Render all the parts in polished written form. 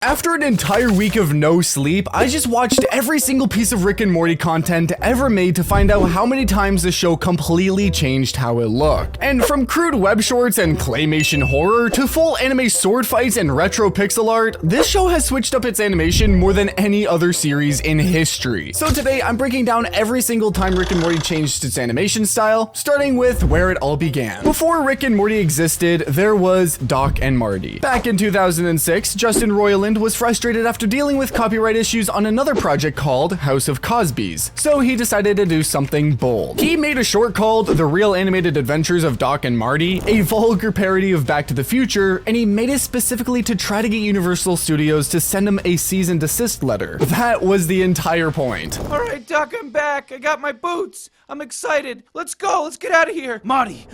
After an entire week of no sleep, I just watched every single piece of Rick and Morty content ever made to find out how many times the show completely changed how it looked. And from crude web shorts and claymation horror to full anime sword fights and retro pixel art, this show has switched up its animation more than any other series in history. So today I'm breaking down every single time Rick and Morty changed its animation style, starting with where it all began. Before Rick and Morty existed, there was Doc and Marty. Back in 2006, Justin Roiland was frustrated after dealing with copyright issues on another project called House of Cosby's, so he decided to do something bold. He made a short called The Real Animated Adventures of Doc and Marty, a vulgar parody of Back to the Future, and he made it specifically to try to get Universal Studios to send him a cease and desist letter. That was the entire point. All right, Doc, I'm back. I got my boots. I'm excited. Let's go. Let's get out of here. Marty,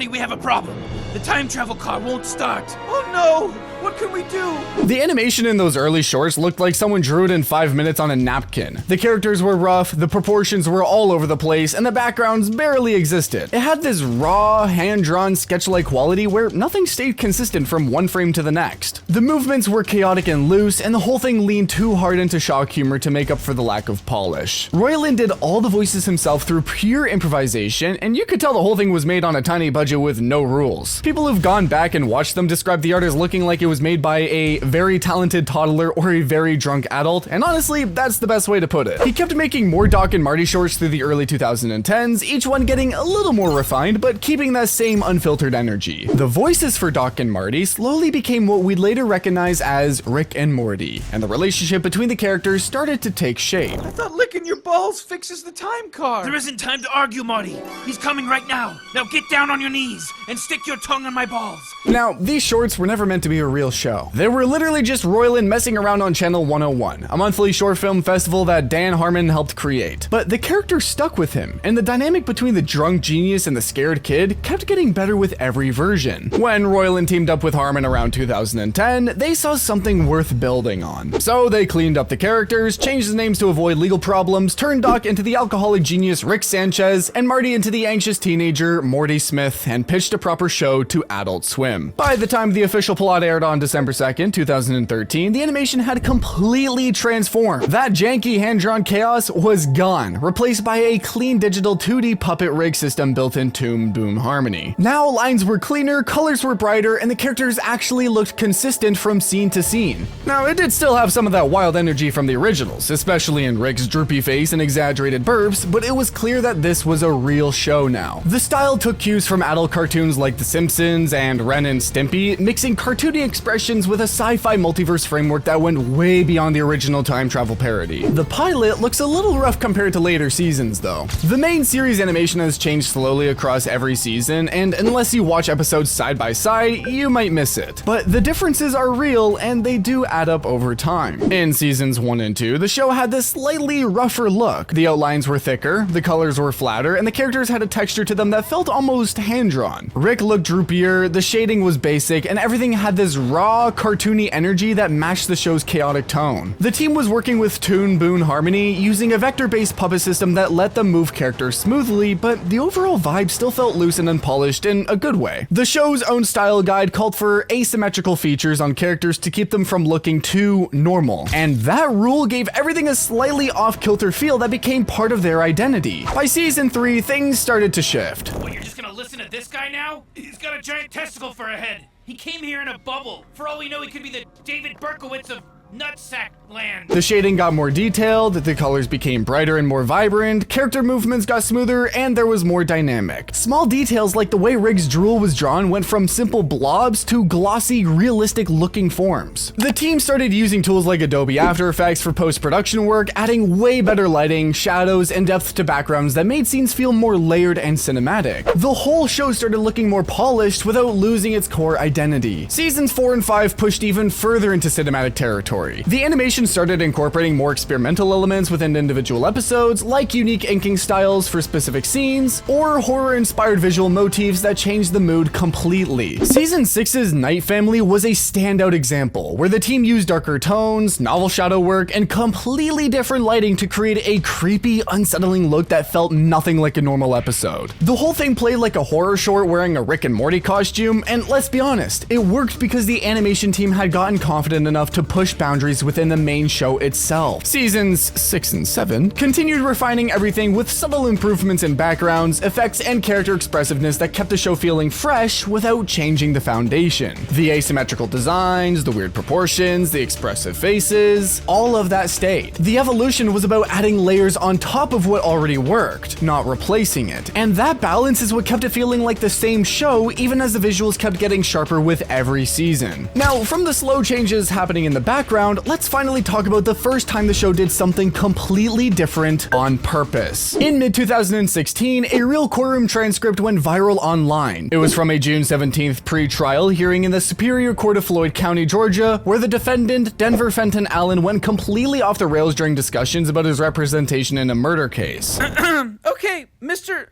we have a problem. The time travel car won't start. Oh no! What can we do? The animation in those early shorts looked like someone drew it in 5 minutes on a napkin. The characters were rough, the proportions were all over the place, and the backgrounds barely existed. It had this raw, hand-drawn, sketch-like quality where nothing stayed consistent from one frame to the next. The movements were chaotic and loose, and the whole thing leaned too hard into shock humor to make up for the lack of polish. Roiland did all the voices himself through pure improvisation, and you could tell the whole thing was made on a tiny budget with no rules. People who've gone back and watched them describe the art as looking like it was made by a very talented toddler or a very drunk adult, and honestly, that's the best way to put it. He kept making more Doc and Marty shorts through the early 2010s, each one getting a little more refined, but keeping that same unfiltered energy. The voices for Doc and Marty slowly became what we'd later recognize as Rick and Morty, and the relationship between the characters started to take shape. I thought licking your balls fixes the time car. There isn't time to argue, Marty. He's coming right now. Now get down on your knees and stick your tongue on my balls. Now, these shorts were never meant to be a real show. They were literally just Roiland messing around on Channel 101, a monthly short film festival that Dan Harmon helped create. But the character stuck with him, and the dynamic between the drunk genius and the scared kid kept getting better with every version. When Roiland teamed up with Harmon around 2010, they saw something worth building on. So they cleaned up the characters, changed the names to avoid legal problems, turned Doc into the alcoholic genius Rick Sanchez, and Marty into the anxious teenager Morty Smith, and pitched a proper show to Adult Swim. By the time the official plot aired on December 2nd, 2013, the animation had completely transformed. That janky hand-drawn chaos was gone, replaced by a clean digital 2D puppet rig system built in Toon Boom Harmony. Now lines were cleaner, colors were brighter, and the characters actually looked consistent from scene to scene. Now, it did still have some of that wild energy from the originals, especially in Rick's droopy face and exaggerated burps, but it was clear that this was a real show now. The style took cues from adult cartoons like The Simpsons and Ren and Stimpy, mixing cartoony expressions with a sci-fi multiverse framework that went way beyond the original time travel parody. The pilot looks a little rough compared to later seasons though. The main series animation has changed slowly across every season, and unless you watch episodes side by side, you might miss it. But the differences are real and they do add up over time. In seasons 1 and 2, the show had this slightly rougher look. The outlines were thicker, the colors were flatter, and the characters had a texture to them that felt almost hand-drawn. Rick looked droopier, the shading was basic, and everything had this raw, cartoony energy that matched the show's chaotic tone. The team was working with Toon Boom Harmony, using a vector-based puppet system that let them move characters smoothly, but the overall vibe still felt loose and unpolished in a good way. The show's own style guide called for asymmetrical features on characters to keep them from looking too normal, and that rule gave everything a slightly off-kilter feel that became part of their identity. By season 3, things started to shift. What, you're just gonna listen to this guy now? He's got a giant testicle for a head. He came here in a bubble. For all we know, he could be the David Berkowitz of Nutsack Land. The shading got more detailed, the colors became brighter and more vibrant, character movements got smoother, and there was more dynamic. Small details like the way Rick's drool was drawn went from simple blobs to glossy, realistic looking forms. The team started using tools like Adobe After Effects for post-production work, adding way better lighting, shadows, and depth to backgrounds that made scenes feel more layered and cinematic. The whole show started looking more polished without losing its core identity. Seasons 4 and 5 pushed even further into cinematic territory. The animation started incorporating more experimental elements within individual episodes, like unique inking styles for specific scenes, or horror-inspired visual motifs that changed the mood completely. Season 6's Night Family was a standout example, where the team used darker tones, novel shadow work, and completely different lighting to create a creepy, unsettling look that felt nothing like a normal episode. The whole thing played like a horror short wearing a Rick and Morty costume, and let's be honest, it worked because the animation team had gotten confident enough to push boundaries boundaries within the main show itself. Seasons 6 and 7 continued refining everything with subtle improvements in backgrounds, effects, and character expressiveness that kept the show feeling fresh without changing the foundation. The asymmetrical designs, the weird proportions, the expressive faces, all of that stayed. The evolution was about adding layers on top of what already worked, not replacing it. And that balance is what kept it feeling like the same show, even as the visuals kept getting sharper with every season. Now, from the slow changes happening in the background, let's finally talk about the first time the show did something completely different on purpose. In mid-2016, a real courtroom transcript went viral online. It was from a June 17th pre-trial hearing in the Superior Court of Floyd County, Georgia, where the defendant, Denver Fenton Allen, went completely off the rails during discussions about his representation in a murder case. Okay, Mr.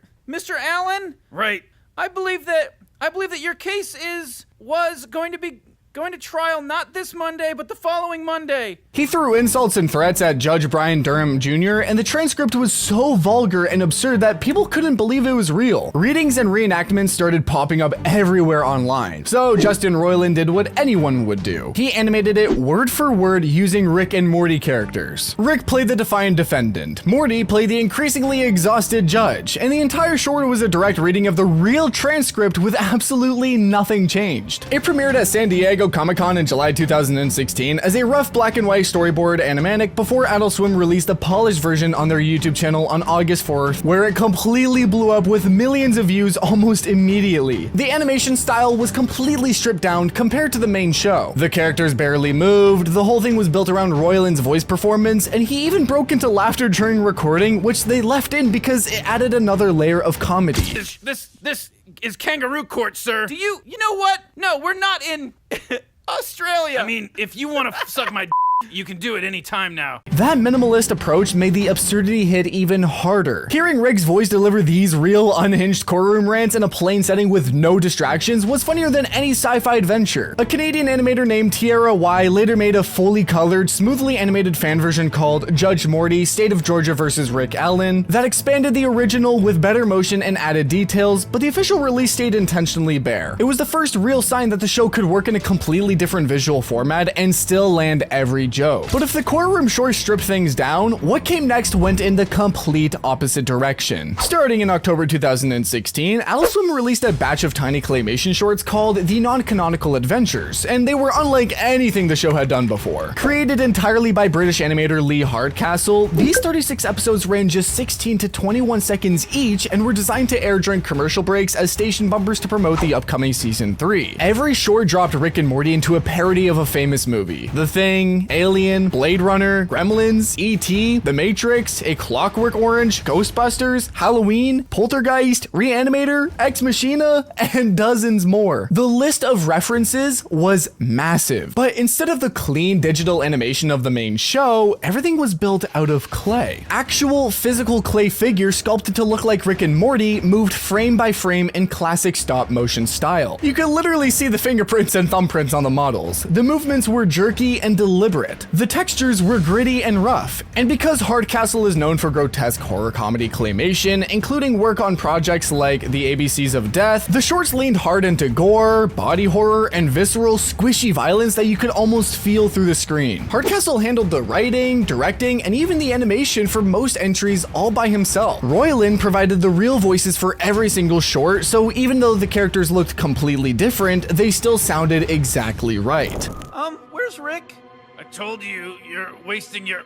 Allen? Right. I believe that your case was going to trial not this Monday, but the following Monday. He threw insults and threats at Judge Brian Durham Jr., and the transcript was so vulgar and absurd that people couldn't believe it was real. Readings and reenactments started popping up everywhere online. So Justin Roiland did what anyone would do. He animated it word for word using Rick and Morty characters. Rick played the defiant defendant, Morty played the increasingly exhausted judge, and the entire short was a direct reading of the real transcript with absolutely nothing changed. It premiered at San Diego Comic-Con in July 2016 as a rough black and white storyboard animatic before Adult Swim released a polished version on their YouTube channel on August 4th, where it completely blew up with millions of views almost immediately. The animation style was completely stripped down compared to the main show. The characters barely moved, the whole thing was built around Roiland's voice performance, and he even broke into laughter during recording, which they left in because it added another layer of comedy. This is kangaroo court, sir. You know what? No, we're not in Australia. I mean, if you want to suck my you can do it any time now. That minimalist approach made the absurdity hit even harder. Hearing Rick's voice deliver these real, unhinged courtroom rants in a plain setting with no distractions was funnier than any sci-fi adventure. A Canadian animator named Tierra Y later made a fully colored, smoothly animated fan version called Judge Morty, State of Georgia vs. Rick Allen, that expanded the original with better motion and added details, but the official release stayed intentionally bare. It was the first real sign that the show could work in a completely different visual format and still land every joke. But if the courtroom short stripped things down, what came next went in the complete opposite direction. Starting in October 2016, Adult Swim released a batch of tiny claymation shorts called The Non-Canonical Adventures, and they were unlike anything the show had done before. Created entirely by British animator Lee Hardcastle, these 36 episodes ran just 16 to 21 seconds each and were designed to air during commercial breaks as station bumpers to promote the upcoming season 3. Every short dropped Rick and Morty into a parody of a famous movie. The Thing, Alien, Blade Runner, Gremlins, E.T., The Matrix, A Clockwork Orange, Ghostbusters, Halloween, Poltergeist, Reanimator, Ex Machina, and dozens more. The list of references was massive, but instead of the clean digital animation of the main show, everything was built out of clay. Actual physical clay figures sculpted to look like Rick and Morty moved frame by frame in classic stop motion style. You could literally see the fingerprints and thumbprints on the models. The movements were jerky and deliberate. The textures were gritty and rough, and because Hardcastle is known for grotesque horror comedy claymation, including work on projects like The ABCs of Death, the shorts leaned hard into gore, body horror, and visceral, squishy violence that you could almost feel through the screen. Hardcastle handled the writing, directing, and even the animation for most entries all by himself. Roiland provided the real voices for every single short, so even though the characters looked completely different, they still sounded exactly right. Where's Rick? I told you, you're wasting your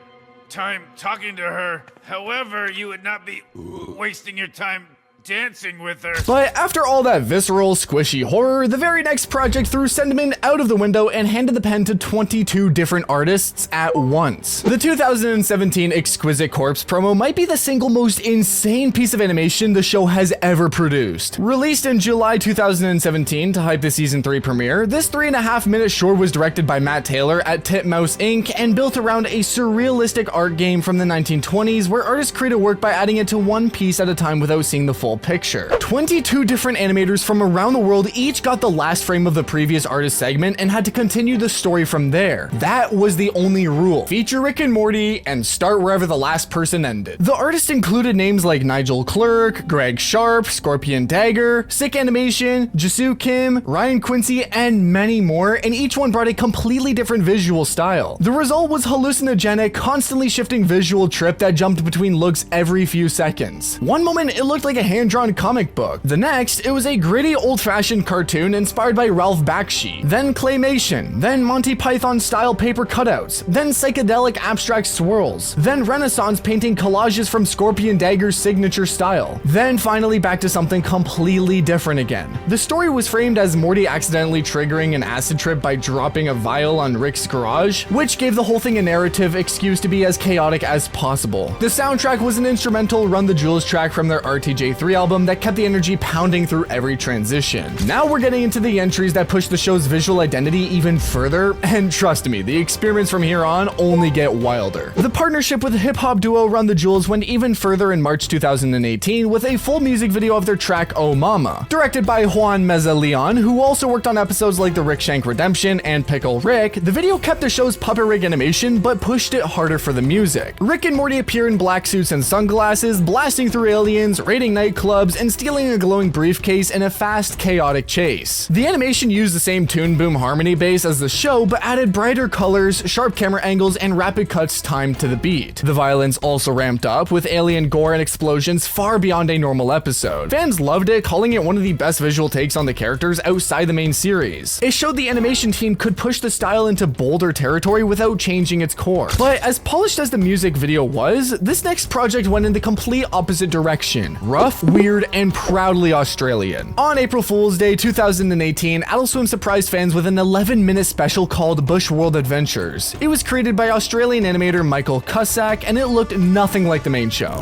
time talking to her. However, you would not be wasting your time dancing with her. But after all that visceral, squishy horror, the very next project threw sentiment out of the window and handed the pen to 22 different artists at once. The 2017 Exquisite Corpse promo might be the single most insane piece of animation the show has ever produced. Released in July 2017 to hype the season 3 premiere, this 3.5-minute short was directed by Matt Taylor at Titmouse Inc. and built around a surrealistic art game from the 1920s where artists created work by adding it to one piece at a time without seeing the full picture. 22 different animators from around the world each got the last frame of the previous artist segment and had to continue the story from there. That was the only rule. Feature Rick and Morty and start wherever the last person ended. The artist included names like Nigel Clerk, Greg Sharp, Scorpion Dagger, Sick Animation, Jisoo Kim, Ryan Quincy, and many more, and each one brought a completely different visual style. The result was hallucinogenic, constantly shifting visual trip that jumped between looks every few seconds. One moment it looked like a hand-drawn comic book. The next, it was a gritty old-fashioned cartoon inspired by Ralph Bakshi. Then Claymation, then Monty Python-style paper cutouts, then psychedelic abstract swirls, then Renaissance painting collages from Scorpion Dagger's signature style, then finally back to something completely different again. The story was framed as Morty accidentally triggering an acid trip by dropping a vial on Rick's garage, which gave the whole thing a narrative excuse to be as chaotic as possible. The soundtrack was an instrumental Run the Jewels track from their RTJ3 album that kept the energy pounding through every transition. Now we're getting into the entries that push the show's visual identity even further, and trust me, the experiments from here on only get wilder. The partnership with hip-hop duo Run the Jewels went even further in March 2018 with a full music video of their track Oh Mama. Directed by Juan Meza Leon, who also worked on episodes like The Rick Shank Redemption and Pickle Rick, the video kept the show's puppet rig animation but pushed it harder for the music. Rick and Morty appear in black suits and sunglasses, blasting through aliens, raiding nightclubs, and stealing a glowing briefcase in a fast, chaotic chase. The animation used the same Toon Boom harmony base as the show, but added brighter colors, sharp camera angles, and rapid cuts timed to the beat. The violence also ramped up, with alien gore and explosions far beyond a normal episode. Fans loved it, calling it one of the best visual takes on the characters outside the main series. It showed the animation team could push the style into bolder territory without changing its core. But as polished as the music video was, this next project went in the complete opposite direction. Rough, weird, and proudly Australian. On April Fool's Day 2018, Adult Swim surprised fans with an 11-minute special called Bush World Adventures. It was created by Australian animator Michael Cusack, and it looked nothing like the main show.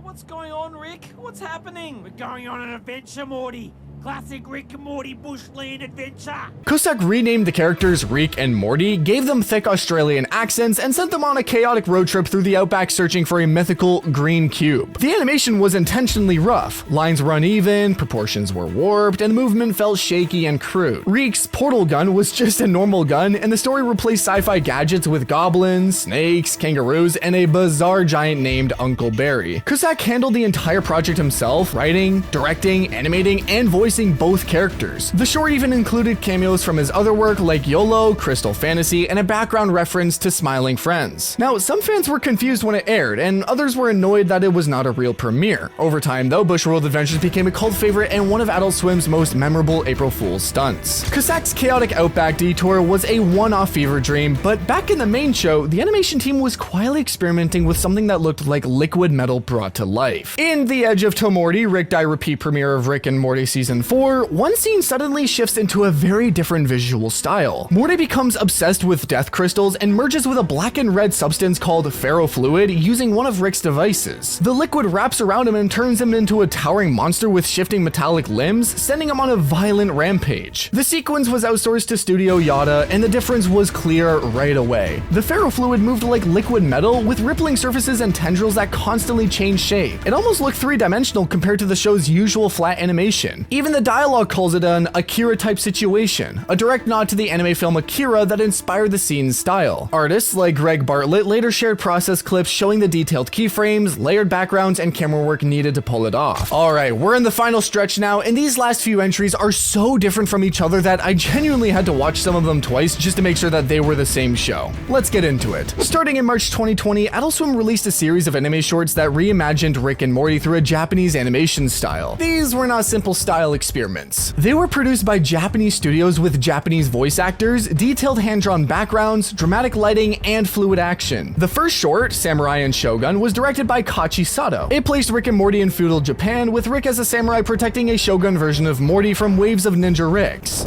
What's going on, Rick? What's happening? We're going on an adventure, Morty. Classic Rick and Morty bushland adventure. Cusack renamed the characters Rick and Morty, gave them thick Australian accents, and sent them on a chaotic road trip through the outback searching for a mythical green cube. The animation was intentionally rough. Lines were uneven, proportions were warped, and the movement felt shaky and crude. Rick's portal gun was just a normal gun, and the story replaced sci-fi gadgets with goblins, snakes, kangaroos, and a bizarre giant named Uncle Barry. Cusack handled the entire project himself, writing, directing, animating, and voicing both characters. The short even included cameos from his other work like YOLO, Crystal Fantasy, and a background reference to Smiling Friends. Now, some fans were confused when it aired, and others were annoyed that it was not a real premiere. Over time, though, Bush World Adventures became a cult favorite and one of Adult Swim's most memorable April Fool's stunts. Cusack's chaotic outback detour was a one-off fever dream, but back in the main show, the animation team was quietly experimenting with something that looked like liquid metal brought to life. In The Edge of Tomorty, Rick Die Repeat premiere of Rick and Morty Season 4, one scene suddenly shifts into a very different visual style. Morty becomes obsessed with death crystals and merges with a black and red substance called ferrofluid using one of Rick's devices. The liquid wraps around him and turns him into a towering monster with shifting metallic limbs, sending him on a violent rampage. The sequence was outsourced to Studio Yada, and the difference was clear right away. The ferrofluid moved like liquid metal with rippling surfaces and tendrils that constantly changed shape. It almost looked three-dimensional compared to the show's usual flat animation. Even the dialogue calls it an Akira-type situation, a direct nod to the anime film Akira that inspired the scene's style. Artists like Greg Bartlett later shared process clips showing the detailed keyframes, layered backgrounds, and camera work needed to pull it off. Alright, we're in the final stretch now, and these last few entries are so different from each other that I genuinely had to watch some of them twice just to make sure that they were the same show. Let's get into it. Starting in March 2020, Adult Swim released a series of anime shorts that reimagined Rick and Morty through a Japanese animation style. These were not simple style experiments. They were produced by Japanese studios with Japanese voice actors, detailed hand-drawn backgrounds, dramatic lighting, and fluid action. The first short, Samurai and Shogun, was directed by Kachi Sato. It placed Rick and Morty in feudal Japan, with Rick as a samurai protecting a Shogun version of Morty from waves of ninja Ricks.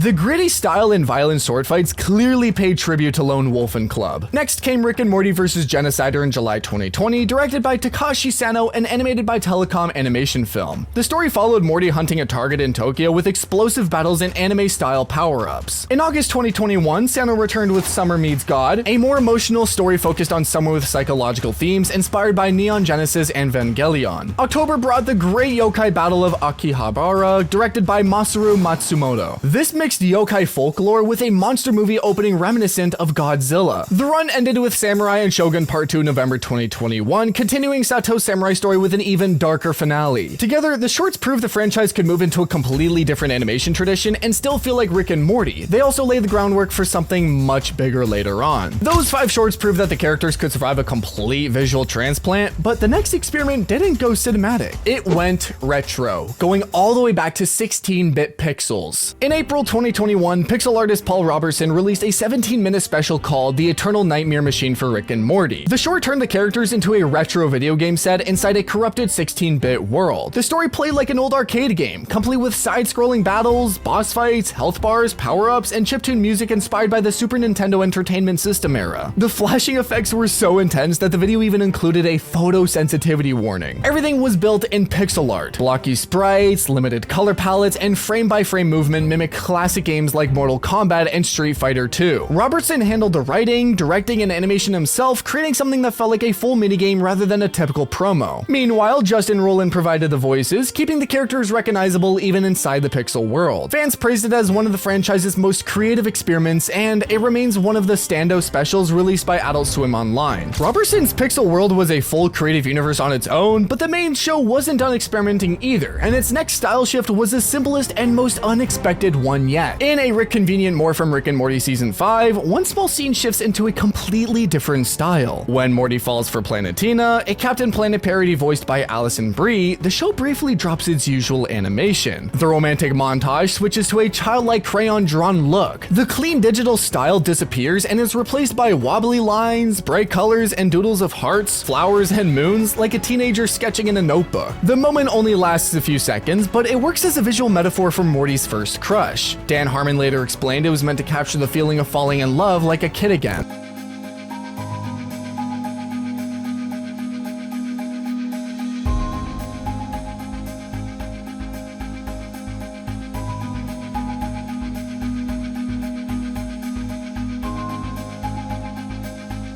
The gritty style and violent sword fights clearly paid tribute to Lone Wolf and Club. Next came Rick and Morty vs. Genocider in July 2020, directed by Takashi Sano and animated by Telecom Animation Film. The story followed Morty hunting a target in Tokyo with explosive battles and anime-style power-ups. In August 2021, Sano returned with Summer Meets God, a more emotional story focused on summer with psychological themes inspired by Neon Genesis and Evangelion. October brought the great yokai battle of Akihabara, directed by Masaru Matsumoto. This mixed yokai folklore with a monster movie opening reminiscent of Godzilla. The run ended with Samurai and Shogun Part 2 November 2021, continuing Sato's samurai story with an even darker finale. Together, the shorts prove the franchise could move into a completely different animation tradition and still feel like Rick and Morty. They also lay the groundwork for something much bigger later on. Those 5 shorts prove that the characters could survive a complete visual transplant, but the next experiment didn't go cinematic. It went retro, going all the way back to 16-bit pixels. In April 2021, pixel artist Paul Robertson released a 17-minute special called The Eternal Nightmare Machine for Rick and Morty. The short turned the characters into a retro video game set inside a corrupted 16-bit world. The story played like an old arcade game, complete with side-scrolling battles, boss fights, health bars, power-ups, and chiptune music inspired by the Super Nintendo Entertainment System era. The flashing effects were so intense that the video even included a photosensitivity warning. Everything was built in pixel art. Blocky sprites, limited color palettes, and frame-by-frame movement mimic classic games like Mortal Kombat and Street Fighter II. Robertson handled the writing, directing, and animation himself, creating something that felt like a full minigame rather than a typical promo. Meanwhile, Justin Roiland provided the voices, keeping the characters recognizable even inside the pixel world. Fans praised it as one of the franchise's most creative experiments, and it remains one of the standout specials released by Adult Swim Online. Robertson's pixel world was a full creative universe on its own, but the main show wasn't done experimenting either, and its next style shift was the simplest and most unexpected one yet. In a Rick Convenient More from Rick and Morty Season 5, one small scene shifts into a completely different style. When Morty falls for Planetina, a Captain Planet parody voiced by Alison Brie, the show briefly drops its usual animation. The romantic montage switches to a childlike crayon-drawn look. The clean digital style disappears and is replaced by wobbly lines, bright colors, and doodles of hearts, flowers, and moons like a teenager sketching in a notebook. The moment only lasts a few seconds, but it works as a visual metaphor for Morty's first crush. Dan Harmon later explained it was meant to capture the feeling of falling in love like a kid again.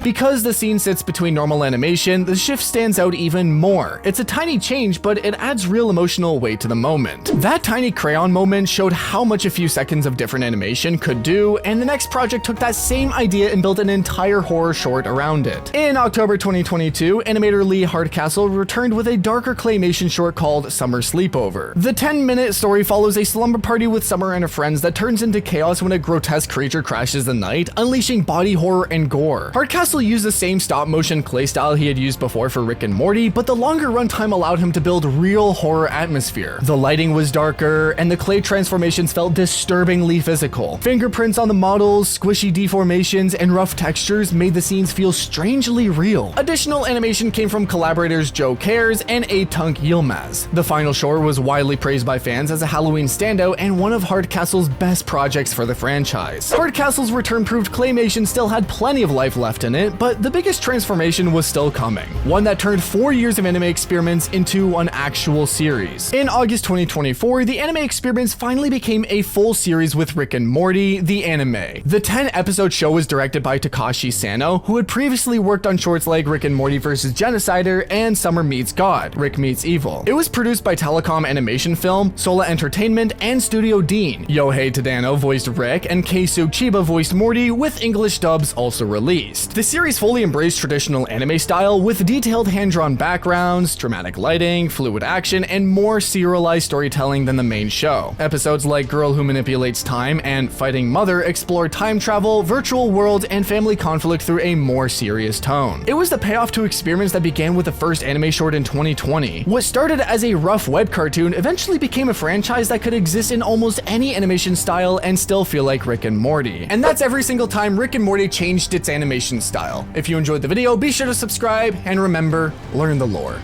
Because the scene sits between normal animation, the shift stands out even more. It's a tiny change, but it adds real emotional weight to the moment. That tiny crayon moment showed how much a few seconds of different animation could do, and the next project took that same idea and built an entire horror short around it. In October 2022, animator Lee Hardcastle returned with a darker claymation short called Summer Sleepover. The 10-minute story follows a slumber party with Summer and her friends that turns into chaos when a grotesque creature crashes the night, unleashing body horror and gore. Hardcastle used the same stop-motion clay style he had used before for Rick and Morty, but the longer runtime allowed him to build real horror atmosphere. The lighting was darker, and the clay transformations felt disturbingly physical. Fingerprints on the models, squishy deformations, and rough textures made the scenes feel strangely real. Additional animation came from collaborators Joe Cares and Tunk Yilmaz. The final short was widely praised by fans as a Halloween standout and one of Hardcastle's best projects for the franchise. Hardcastle's return proved Claymation still had plenty of life left in it, but the biggest transformation was still coming. One that turned 4 years of anime experiments into an actual series. In August 2024, the anime experiments finally became a full series with Rick and Morty, the anime. The 10-episode show was directed by Takashi Sano, who had previously worked on shorts like Rick and Morty vs. Genocider and Summer Meets God, Rick Meets Evil. It was produced by Telecom Animation Film, Sola Entertainment, and Studio Dean. Yohei Tadano voiced Rick, and Keisu Chiba voiced Morty, with English dubs also released. The series fully embraced traditional anime style with detailed hand-drawn backgrounds, dramatic lighting, fluid action, and more serialized storytelling than the main show. Episodes like Girl Who Manipulates Time and Fighting Mother explore time travel, virtual worlds, and family conflict through a more serious tone. It was the payoff to experiments that began with the first anime short in 2020. What started as a rough web cartoon eventually became a franchise that could exist in almost any animation style and still feel like Rick and Morty. And that's every single time Rick and Morty changed its animation style. If you enjoyed the video, be sure to subscribe, and remember, learn the lore.